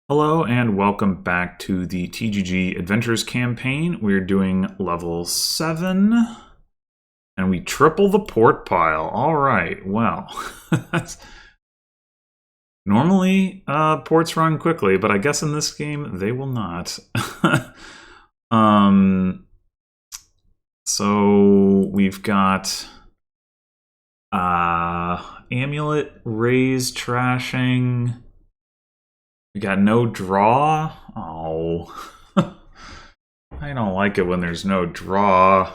Hello and welcome back to the TGG Adventures campaign. We're doing level 7 and we triple the port pile. All right, well, normally ports run quickly, but I guess in this game they will not. So we've got Amulet, Raise, Trashing. We got no draw. Oh. I don't like it when there's no draw.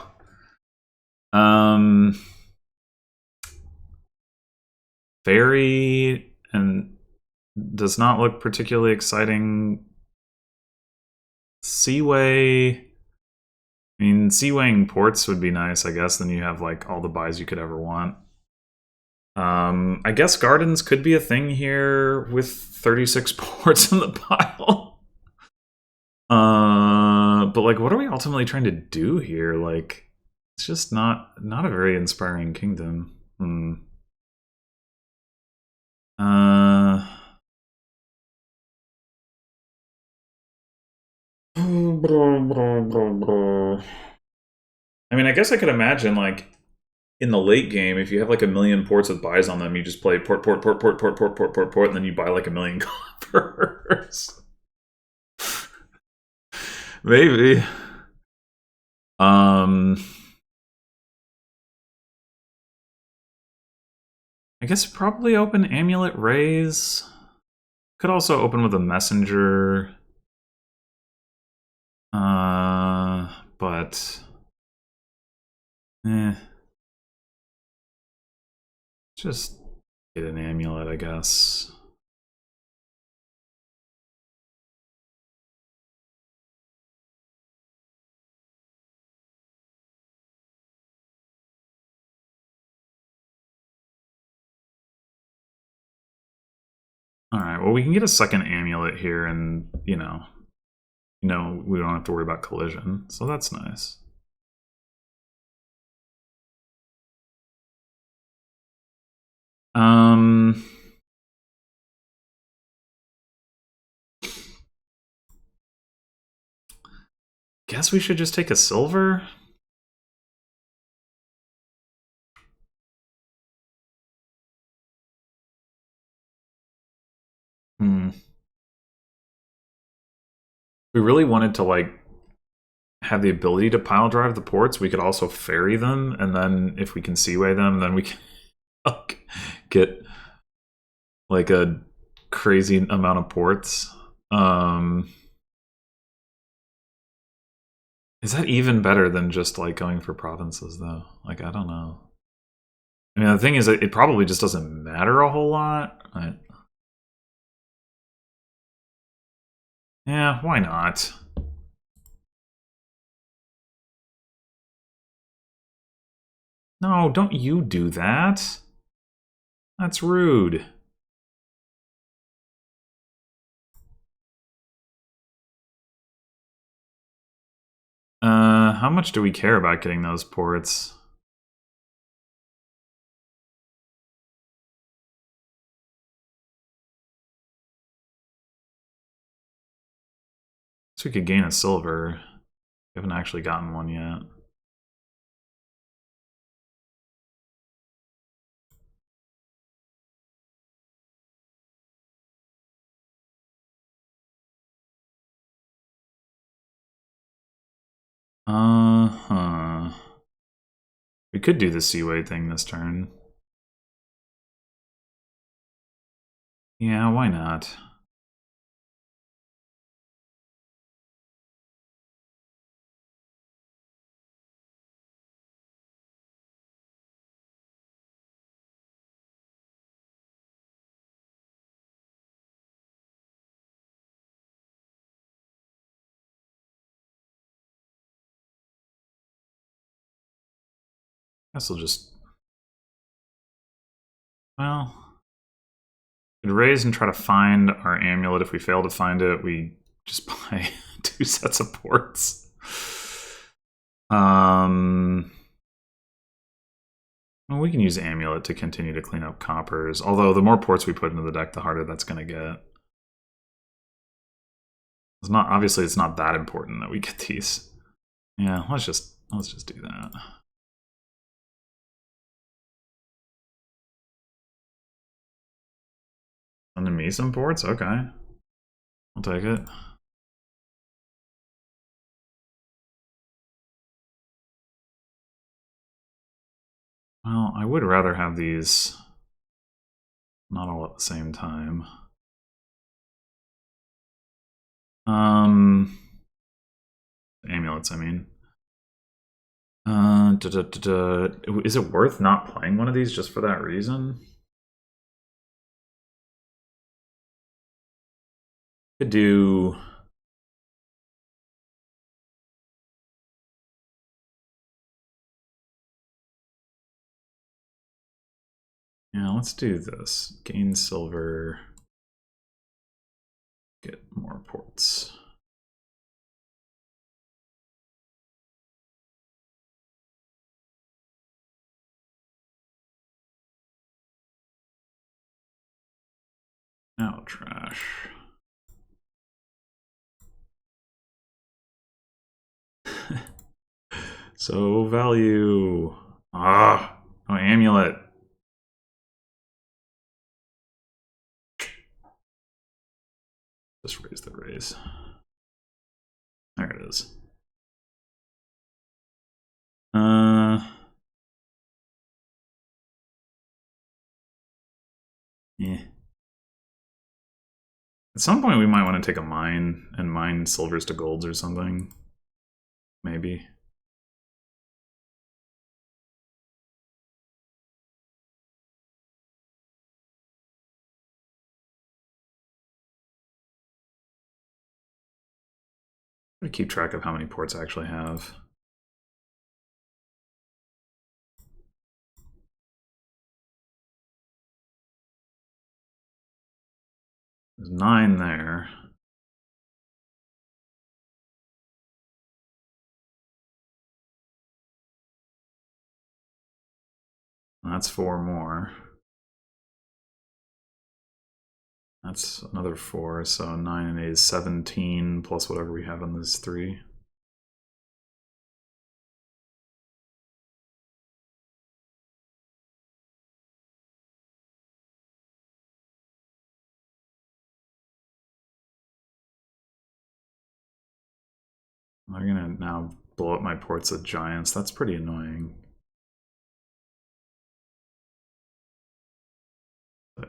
Fairy and does not look particularly exciting. Seaway. I mean, Seawaying ports would be nice, I guess. Then you have like all the buys you could ever want. I guess Gardens could be a thing here with 36 ports in the pile. But like, what are we ultimately trying to do here? Like, it's just not a very inspiring kingdom. I mean, I guess I could imagine like in the late game, if you have like a million ports with buys on them, you just play port, and then you buy like a million coppers. Maybe. I guess probably open Amulet Raise. Could also open with a Messenger. But just get an amulet, I guess. Alright, well we can get a second amulet here and, you know, we don't have to worry about collision, so that's nice. Guess we should just take a silver? We really wanted to like have the ability to pile drive the ports. We could also ferry them, and then if we can seaway them, then we can get like a crazy amount of ports. Is that even better than just like going for provinces though? Like, I don't know. I mean, the thing is, it probably just doesn't matter a whole lot. Yeah, why not? No, don't you do that. That's rude. How much do we care about getting those ports? So we could gain a silver. We haven't actually gotten one yet. We could do the Seaway thing this turn. Yeah, why not? I guess we'll just... Well... We'd raise and try to find our amulet. If we fail to find it, we just buy 2 sets of ports. Well, we can use amulet to continue to clean up coppers. Although the more ports we put into the deck, the harder that's going to get. It's not, obviously it's not that important that we get these. Yeah, let's just do that. Sending me some ports? Okay. I'll take it. Well, I would rather have these not all at the same time. Amulets, I mean. Is it worth not playing one of these just for that reason? Could do. Yeah, let's do this. Gain silver. Get more ports. Now trash. So value. Ah, no amulet. Just raise the raise. There it is. Yeah. At some point we might want to take a mine and mine silvers to golds or something. Maybe. I keep track of how many ports I actually have. There's 9 there. That's 4 more. That's another 4, so 9 and 8 is 17 plus whatever we have on these 3. I'm gonna now blow up my ports with giants. That's pretty annoying.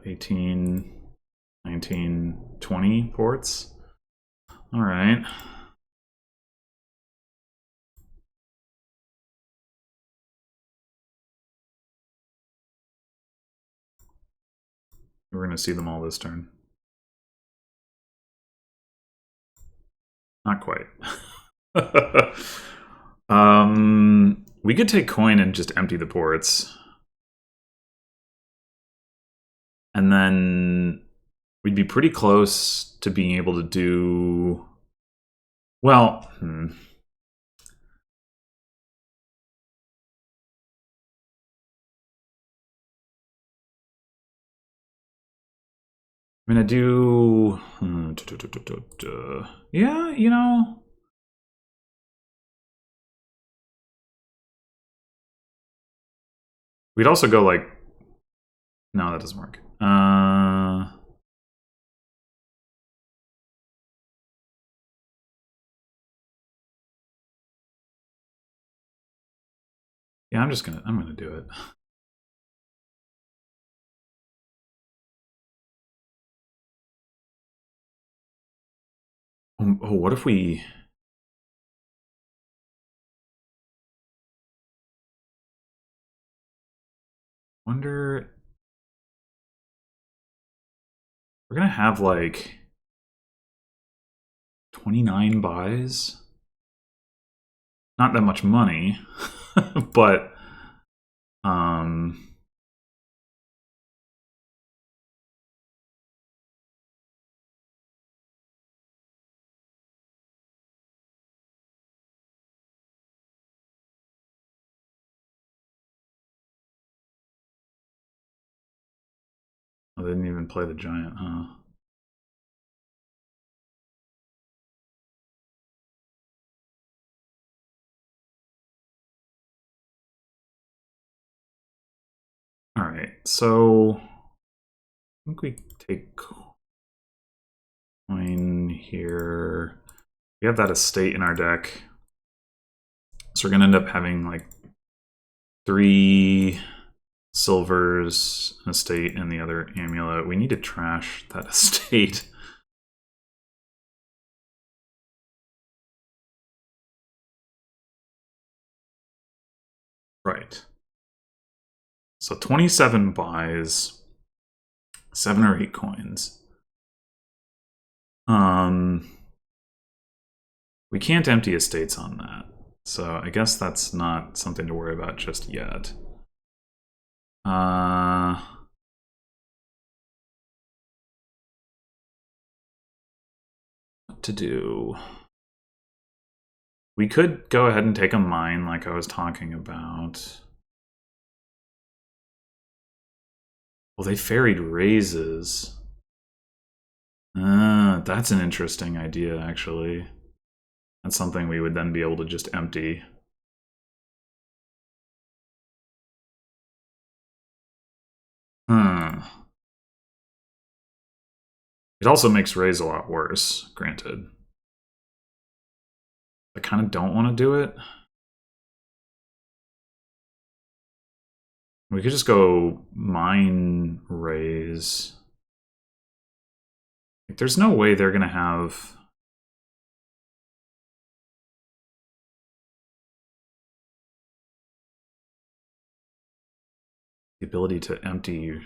18, 19, 20 ports. All right. We're gonna see them all this turn. Not quite. We could take coin and just empty the ports. And then we'd be pretty close to being able to do... Well, I'm gonna do... Yeah, you know... We'd also go like... No, that doesn't work. Yeah, I'm gonna do it. Oh, what if we... Wonder... We're gonna have like 29 buys. Not that much money, but I didn't even play the giant, huh? so I think we take coin here. We have that estate in our deck. So we're going to end up having like 3 silvers, an estate, and the other amulet. We need to trash that estate. Right. So 27 buys, 7 or 8 coins. We can't empty estates on that. So I guess that's not something to worry about just yet. What to do? We could go ahead and take a mine like I was talking about. Well, they ferried raises. That's an interesting idea, actually. That's something we would then be able to just empty. It also makes raise a lot worse, granted. I kind of don't want to do it. We could just go mine raise. Like, there's no way they're going to have... the ability to empty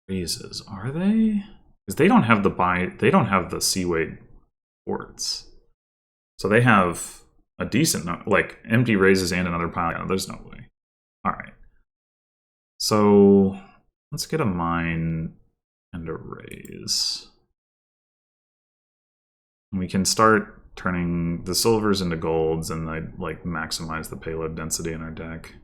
raises, are they? Because they don't have the Seaway ports. So they have a decent, like, empty raises and another pile. Yeah, there's no way. All right. So let's get a mine and a raise. And we can start turning the silvers into golds and like maximize the payload density in our deck.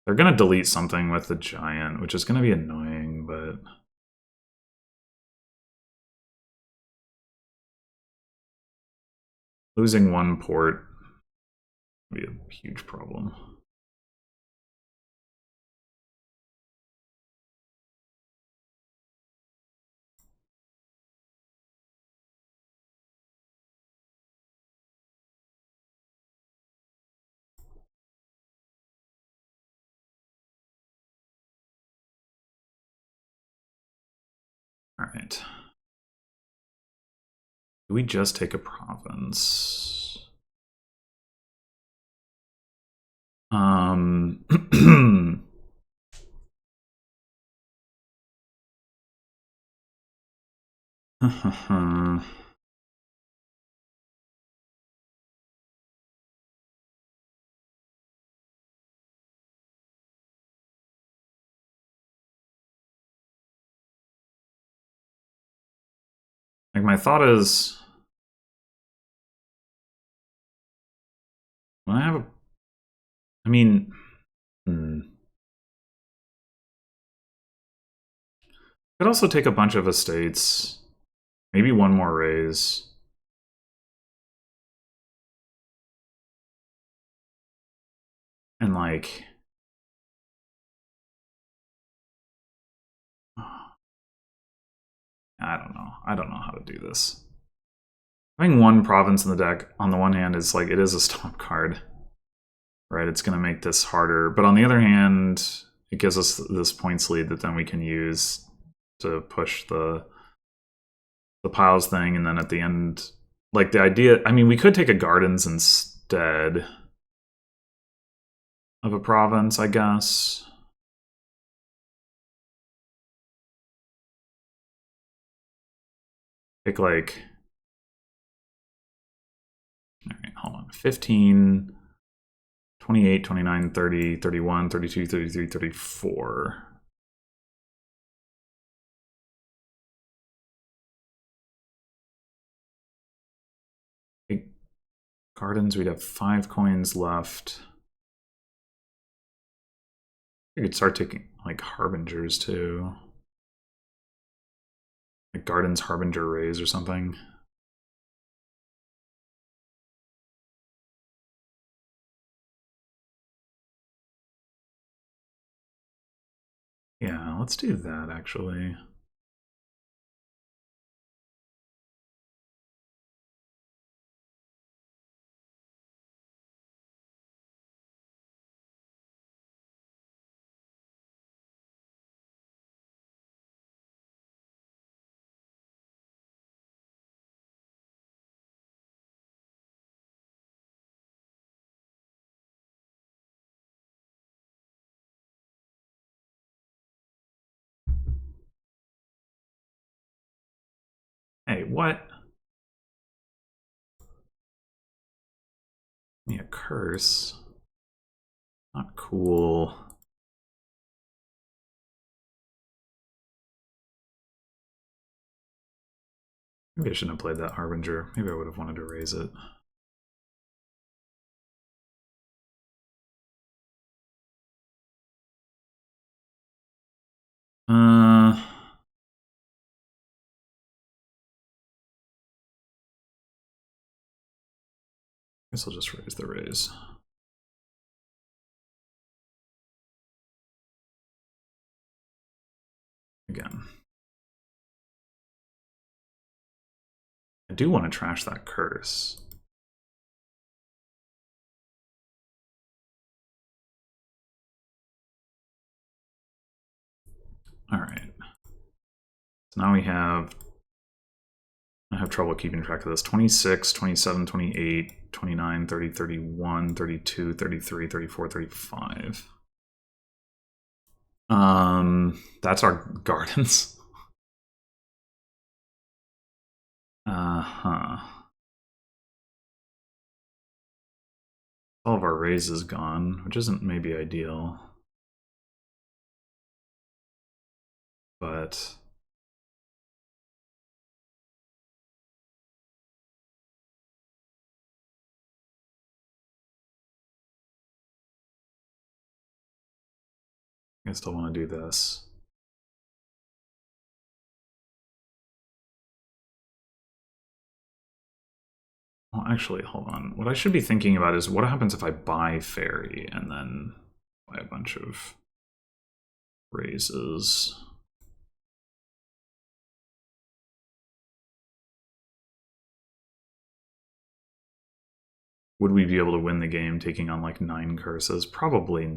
They're going to delete something with the giant, which is going to be annoying, but... losing 1 port would be a huge problem. All right. Do we just take a province? Like, my thought is, when I have a... I mean... Could also take a bunch of estates. Maybe 1 more raise. And, like... I don't know. I don't know how to do this. Having 1 province in the deck, on the one hand, is like, it is a stop card. Right, it's going to make this harder. But on the other hand, it gives us this points lead that then we can use to push the piles thing. And then at the end, like, the idea... I mean, we could take a gardens instead of a province, I guess. Take, like... all right, hold on. 15... 28, 29, 30, 31, 32, 33, 34. Okay. Gardens, we'd have 5 coins left. We could start taking, like, Harbingers, too. Like, Gardens Harbinger Raise or something. Yeah, let's do that actually. Hey, what? Yeah, curse. Not cool. Maybe I shouldn't have played that Harbinger. Maybe I would have wanted to raise it. Guess I'll just raise the raise. Again. I do want to trash that curse. Alright. So now we have... I have trouble keeping track of this. 26, 27, 28, 29, 30, 31, 32, 33, 34, 35. That's our gardens. Uh-huh. All of our raises gone, which isn't maybe ideal. But I still want to do this. Well, actually, hold on. What I should be thinking about is what happens if I buy Fairy and then buy a bunch of raises. Would we be able to win the game taking on like 9 curses? Probably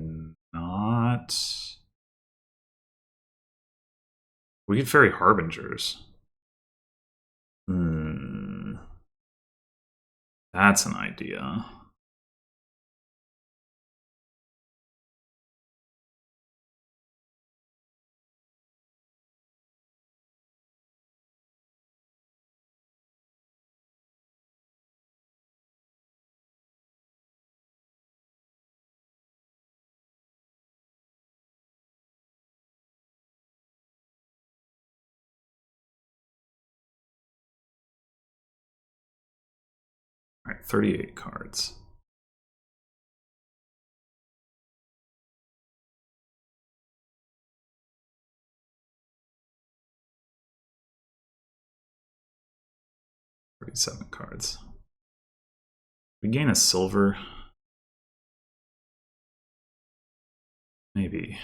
not. We could Fairy Harbingers. That's an idea. All right, 38 cards. Seven cards. We gain a silver. Maybe.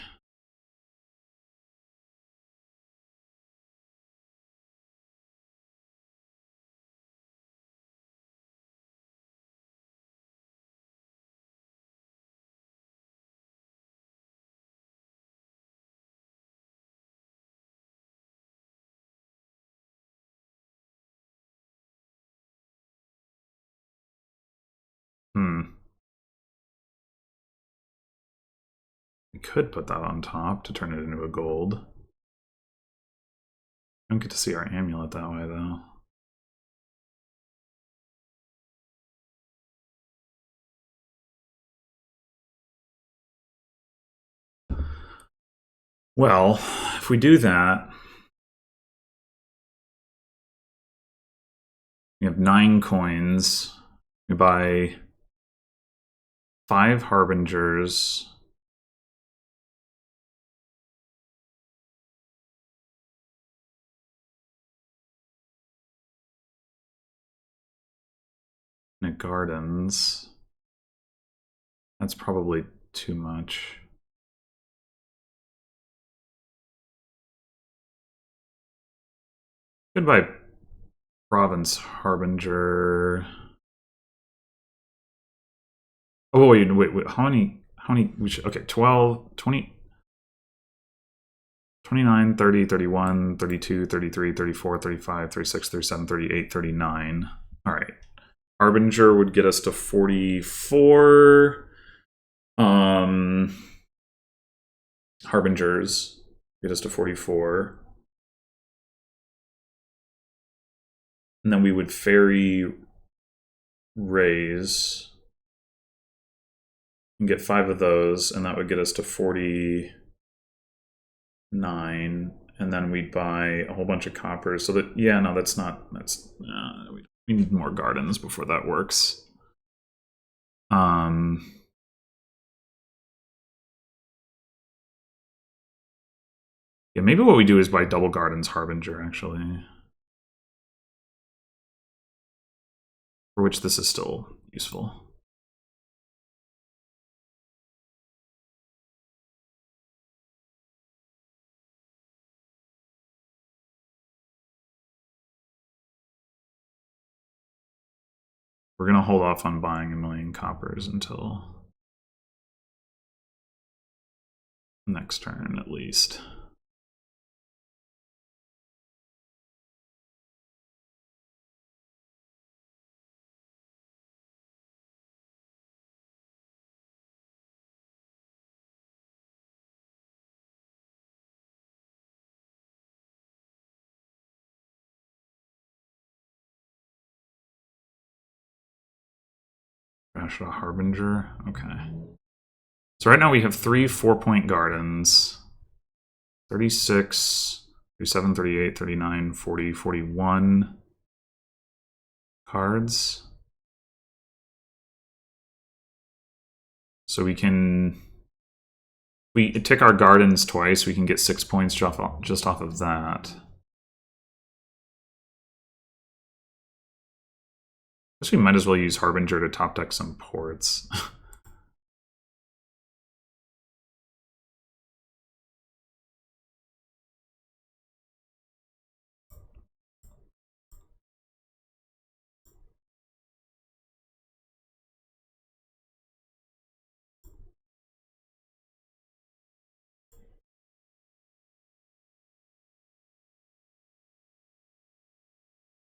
We could put that on top to turn it into a gold. I don't get to see our amulet that way, though. Well, if we do that, we have 9 coins. We buy 5 Harbingers. And gardens. That's probably too much. Goodbye, Province Harbinger. Oh, wait, how many, okay, 12, 20, 29, 30, 31, 32, 33, 34, 35, 36, 37, 38, 39. All right. Harbinger would get us to 44. Harbingers get us to 44. And then we would ferry raise and get 5 of those, and that would get us to 49. And then we'd buy a whole bunch of coppers. So that, yeah, no, that's not, we need more gardens before that works. Yeah, maybe what we do is buy double gardens Harbinger, actually. For which this is still useful. We're going to hold off on buying 1,000,000 coppers until next turn, at least. Crash a Harbinger. Okay. So right now we have 3 4-point gardens. 36, 37, 38, 39, 40, 41 cards. So we can... we tick our gardens twice, we can get 6 points just off of that. I guess we might as well use Harbinger to top deck some ports.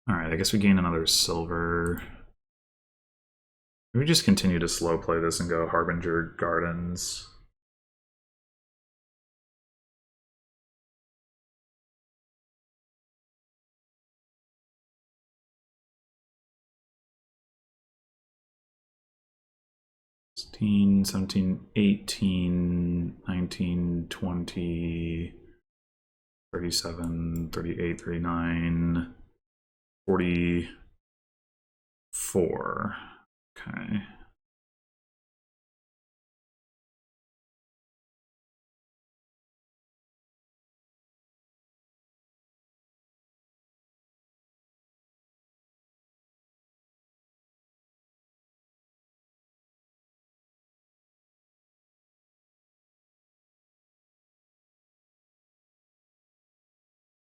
Alright, I guess we gain another silver. Maybe we just continue to slow play this and go Harbinger Gardens. $16, $17, $18, $19, $20, $37, $38, $39, $44. Okay.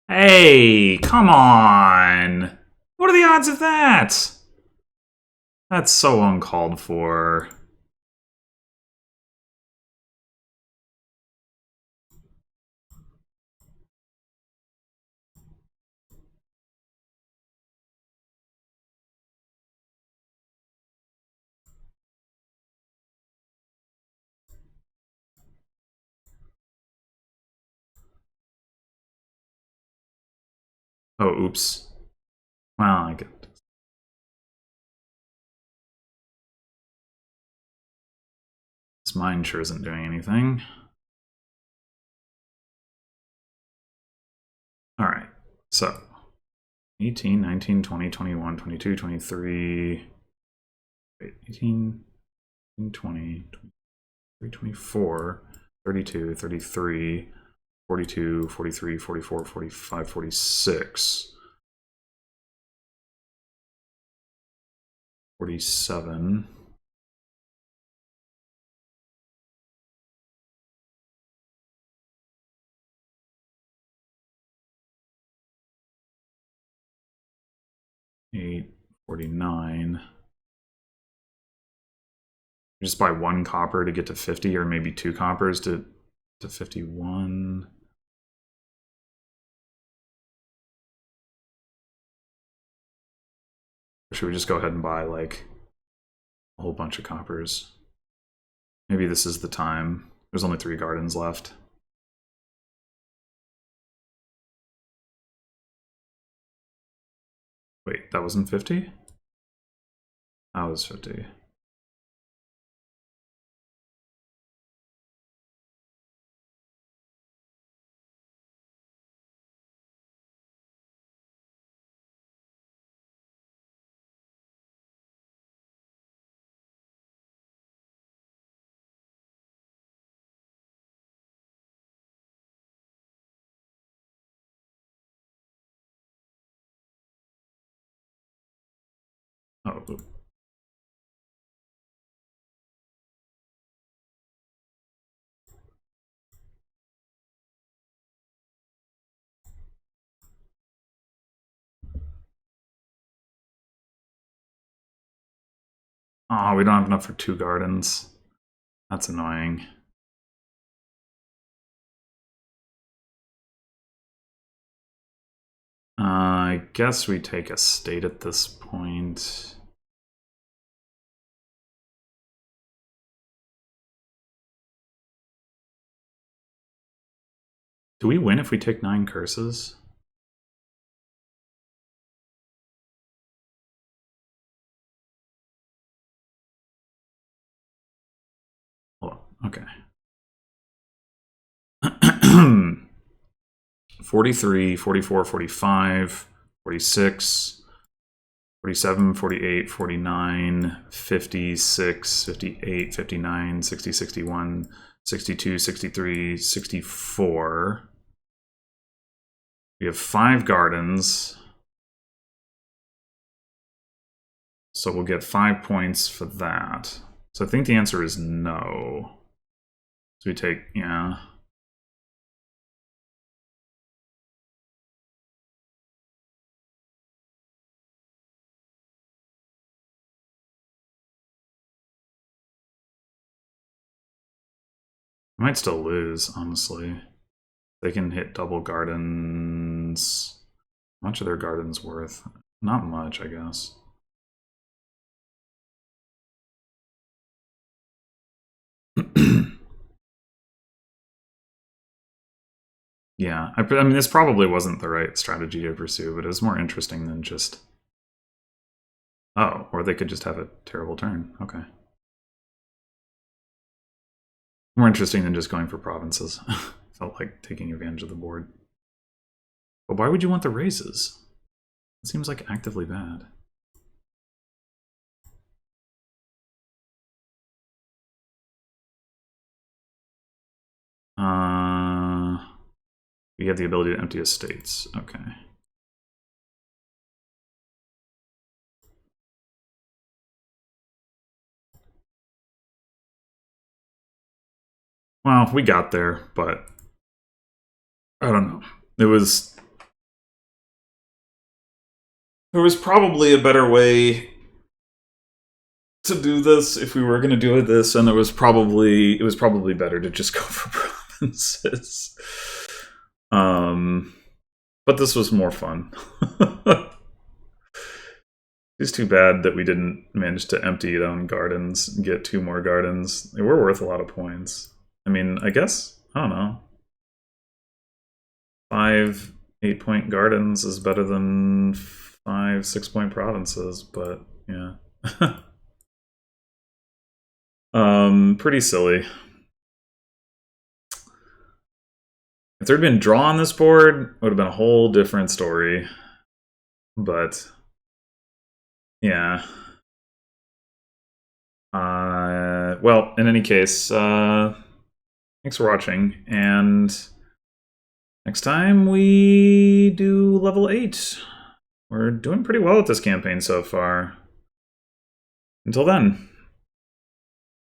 Hey, come on! What are the odds of that? That's so uncalled for. Oh, oops. Well, I get it. This mine sure isn't doing anything. Alright, so 18, 19, 20, 21, 22, 23. Wait, 18, 20, 23, 24, 32, 33, 42, 43, 44, 45, 46, 47. 8, 49. Just buy 1 copper to get to 50, or maybe 2 coppers to 51. Or should we just go ahead and buy like a whole bunch of coppers? Maybe this is the time. There's only 3 gardens left. Wait, that wasn't 50? That was 50. Oh, oh, we don't have enough for 2 gardens. That's annoying. I guess we take a state at this point. Do we win if we take 9 curses? Hold on. Okay. 43, 44, 45, 46, 47, 48, 49, 56, 58, 59, 60, 61, 62, 63, 64. We have 5 gardens. So we'll get 5 points for that. So I think the answer is no. So we take, yeah. I might still lose, honestly. They can hit double gardens. How much are their gardens worth? Not much, I guess. Yeah, I mean, this probably wasn't the right strategy to pursue, but it was more interesting than just... Oh, or they could just have a terrible turn. Okay. More interesting than just going for provinces. Felt like taking advantage of the board. But why would you want the raises? It seems like actively bad. We have the ability to empty estates. Okay. Well, we got there, but I don't know. There was probably a better way to do this if we were going to do this, and it was probably better to just go for provinces. But this was more fun. It's too bad that we didn't manage to empty it on gardens and get 2 more gardens. They were worth a lot of points. I mean, I guess, I don't know. 5 8-point gardens is better than 5 6-point provinces, but yeah. Pretty silly. If there'd been draw on this board, it would have been a whole different story. But yeah. Well, in any case, thanks for watching, and next time we do level 8. We're doing pretty well with this campaign so far. Until then.